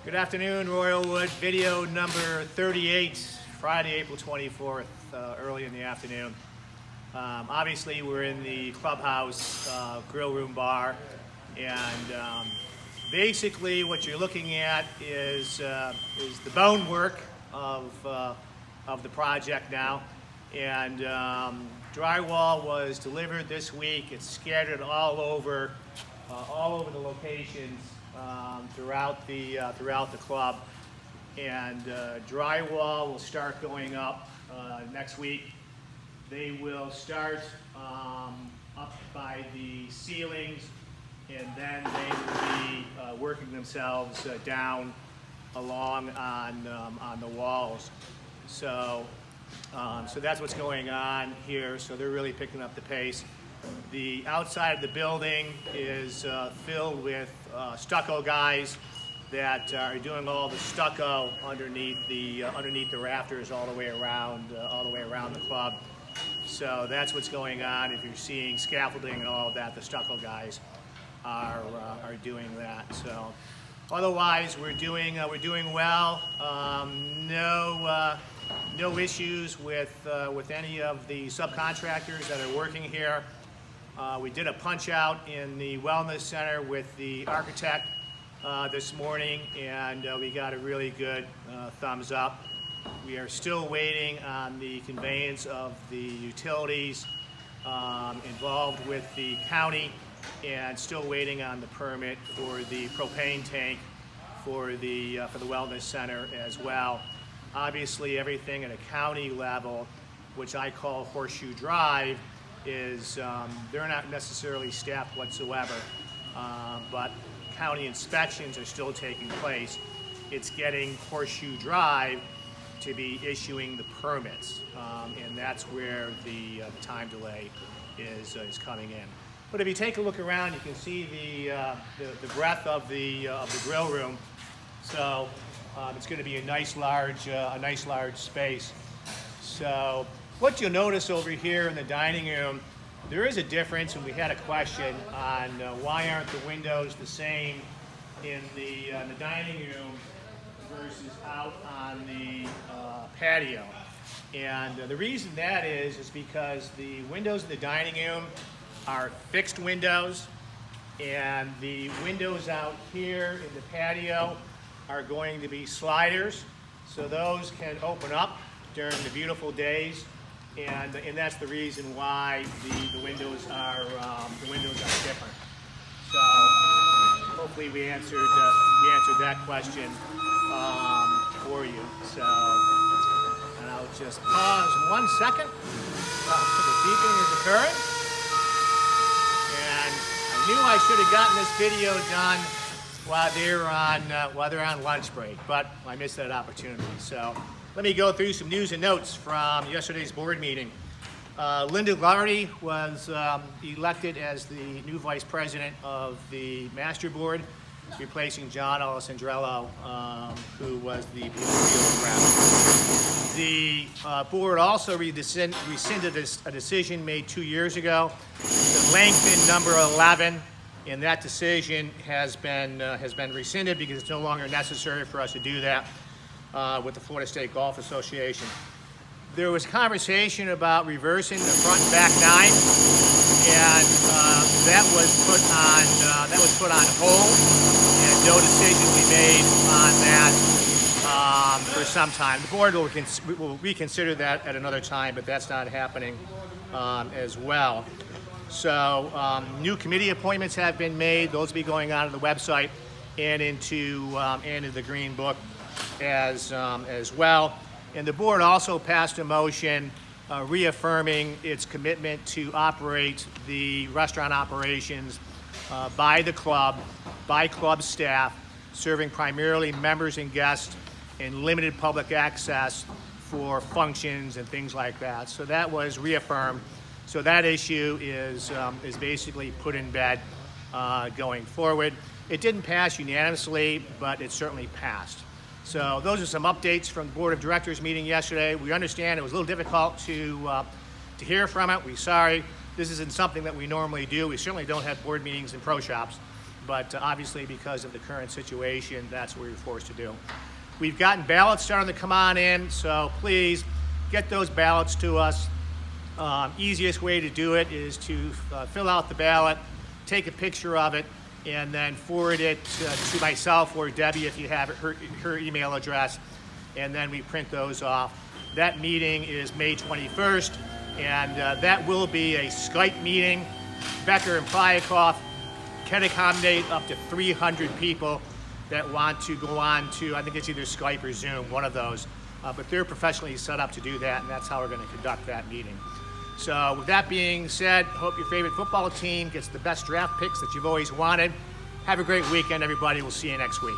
Good afternoon, Royalwood. Video number 38, Friday, April 24th, early in the afternoon. Obviously, we're in the clubhouse grill room bar, and basically what you're looking at is the bone work of the project now. And drywall was delivered this week. It's scattered all over the locations throughout the club, and drywall will start going up next week. They will start up by the ceilings, and then they will be working themselves down along on the walls. So that's what's going on here. So they're really picking up the pace. The outside of the building is filled with stucco guys that are doing all the stucco underneath the rafters all the way around the club. So that's what's going on. If you're seeing scaffolding and all of that, the stucco guys are doing that. So otherwise, we're doing well. No issues with any of the subcontractors that are working here. We did a punch out in the Wellness Center with the architect this morning, and we got a really good thumbs up. We are still waiting on the conveyance of the utilities involved with the county, and still waiting on the permit for the propane tank for the Wellness Center as well. Obviously, everything at a county level, which I call Horseshoe Drive, is they're not necessarily staffed whatsoever, but county inspections are still taking place. It's getting Horseshoe Drive to be issuing the permits, and that's where the time delay is coming in. But if you take a look around, you can see the breadth of the grill room. So it's going to be a nice large space. So what you'll notice over here in the dining room, there is a difference, and we had a question on why aren't the windows the same in the dining room versus out on the patio. And the reason that is because the windows in the dining room are fixed windows, and the windows out here in the patio are going to be sliders, so those can open up during the beautiful days, and that's the reason why the windows are different. So hopefully we answered that question for you. So, and I'll just pause 1 second. The beeping is occurring, and I knew I should have gotten this video done while they're on lunch break, but I missed that opportunity. So let me go through some news and notes from yesterday's board meeting. Linda Glardy was elected as the new vice president of the master board, replacing John Alessandrello, who was the field rep. The board also rescinded a decision made 2 years ago to lengthen number 11. And that decision has been rescinded because it's no longer necessary for us to do that with the Florida State Golf Association. There was conversation about reversing the front and back nine, and that was put on hold, and no decision we made on that for some time. The board will reconsider that at another time, but that's not happening as well. So new committee appointments have been made. Those will be going on the website and into the Green Book as well. And the board also passed a motion reaffirming its commitment to operate the restaurant operations by the club, by club staff, serving primarily members and guests, and limited public access for functions and things like that. So that was reaffirmed. So that issue is basically put in bed going forward. It didn't pass unanimously, but it certainly passed. So those are some updates from the Board of Directors meeting yesterday. We understand it was a little difficult to hear from it. We're sorry. This isn't something that we normally do. We certainly don't have board meetings in pro shops. but obviously because of the current situation, that's what we're forced to do. We've gotten ballots starting to come on in, so please get those ballots to us. Easiest way to do it is to fill out the ballot, take a picture of it, and then forward it to myself or Debbie if you have her email address, and then we print those off. That meeting is May 21st, and that will be a Skype meeting. Becker and Pryakov can accommodate up to 300 people that want to go on to, I think it's either Skype or Zoom, one of those. But they're professionally set up to do that, and that's how we're going to conduct that meeting. So with that being said, hope your favorite football team gets the best draft picks that you've always wanted. Have a great weekend, everybody. We'll see you next week.